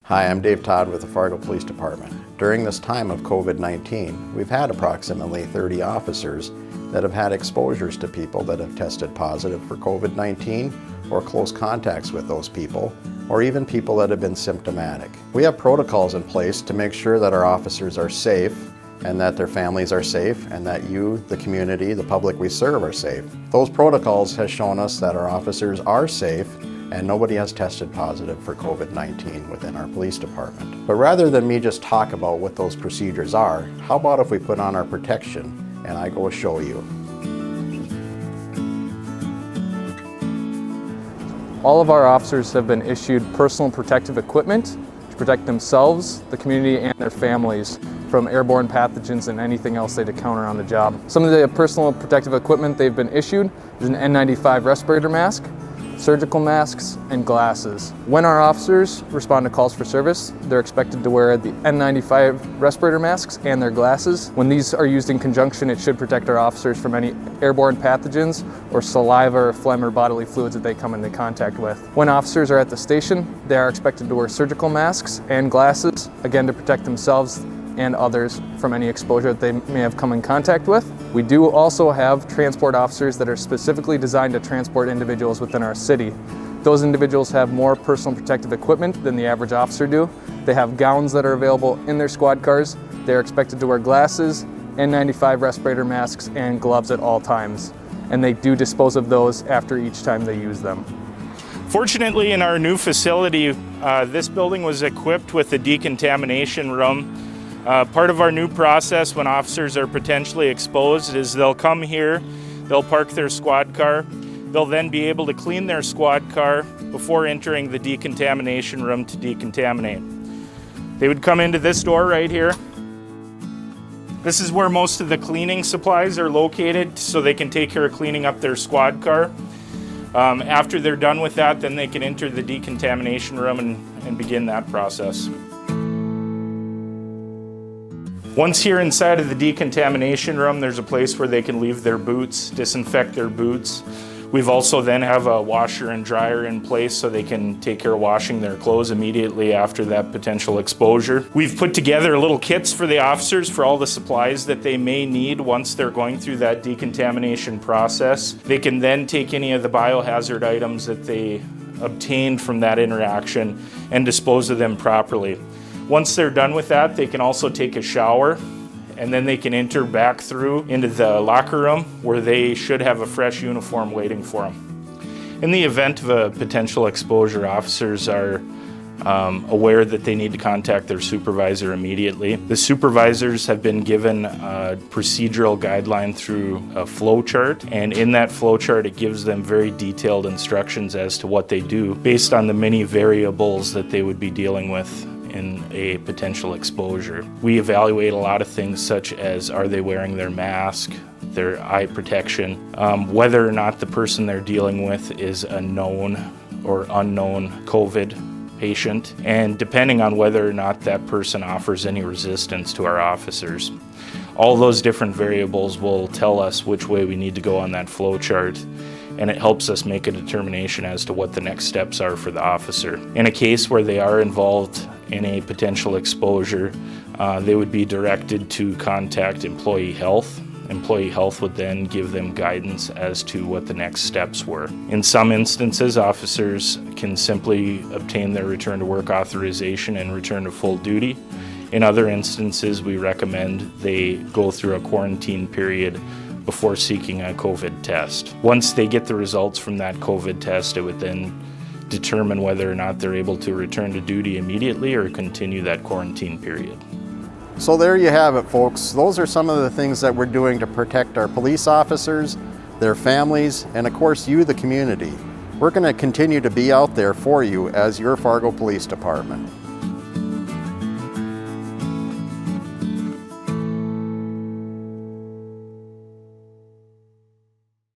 Hi, I'm Todd with the Fargo Police Department. During this time of COVID-19, we've had approximately 30 officers that have had exposures to people that have tested positive for COVID-19 or close contacts with those people, or even people that have been symptomatic. We have protocols in place to make sure that our officers are safe and that their families are safe and that you, the community, the public we serve are safe. Those protocols has shown us that our officers are safe and nobody has tested positive for COVID-19 within our police department. But rather than me just talk about what those procedures are, how about if we put on our protection and I go show you. All of our officers have been issued personal protective equipment to protect themselves, the community, and their families from airborne pathogens and anything else they'd encounter on the job. Some of the personal protective equipment they've been issued is an N95 respirator mask, surgical masks, and glasses. When our officers respond to calls for service, they're expected to wear the N95 respirator masks and their glasses. When these are used in conjunction, it should protect our officers from any airborne pathogens or saliva or phlegm or bodily fluids that they come into contact with. When officers are at the station, they are expected to wear surgical masks and glasses, again to protect themselves and others from any exposure that they may have come in contact with. We do also have transport officers that are specifically designed to transport individuals within our city. Those individuals have more personal protective equipment than the average officer do. They have gowns that are available in their squad cars. They're expected to wear glasses, N95 respirator masks, and gloves at all times. And they do dispose of those after each time they use them. Fortunately, in our new facility, this building was equipped with a decontamination room. Part of our new process when officers are potentially exposed is they'll come here, they'll park their squad car, they'll then be able to clean their squad car before entering the decontamination room to decontaminate. They would come into this door right here. This is where most of the cleaning supplies are located so they can take care of cleaning up their squad car. After they're done with that, then they can enter the decontamination room and begin that process. Once here inside of the decontamination room, there's a place where they can leave their boots, disinfect their boots. We've also then have a washer and dryer in place so they can take care of washing their clothes immediately after that potential exposure. We've put together little kits for the officers for all the supplies that they may need once they're going through that decontamination process. They can then take any of the biohazard items that they obtained from that interaction and dispose of them properly. Once they're done with that, they can also take a shower and then they can enter back through into the locker room where they should have a fresh uniform waiting for them. In the event of a potential exposure, officers are aware that they need to contact their supervisor immediately. The supervisors have been given a procedural guideline through a flow chart, and in that flow chart it gives them very detailed instructions as to what they do based on the many variables that they would be dealing with in a potential exposure. We evaluate a lot of things such as are they wearing their mask, their eye protection, whether or not the person they're dealing with is a known or unknown COVID patient, and depending on whether or not that person offers any resistance to our officers. All those different variables will tell us which way we need to go on that flow chart, and it helps us make a determination as to what the next steps are for the officer. In a case where they are involved in a potential exposure, they would be directed to contact employee health. Employee health would then give them guidance as to what the next steps were. In some instances, officers can simply obtain their return to work authorization and return to full duty. In other instances, we recommend they go through a quarantine period before seeking a COVID test. Once they get the results from that COVID test, it would then determine whether or not they're able to return to duty immediately or continue that quarantine period. So there you have it, folks. Those are some of the things that we're doing to protect our police officers, their families, and of course you, the community. We're going to continue to be out there for you as your Fargo Police Department.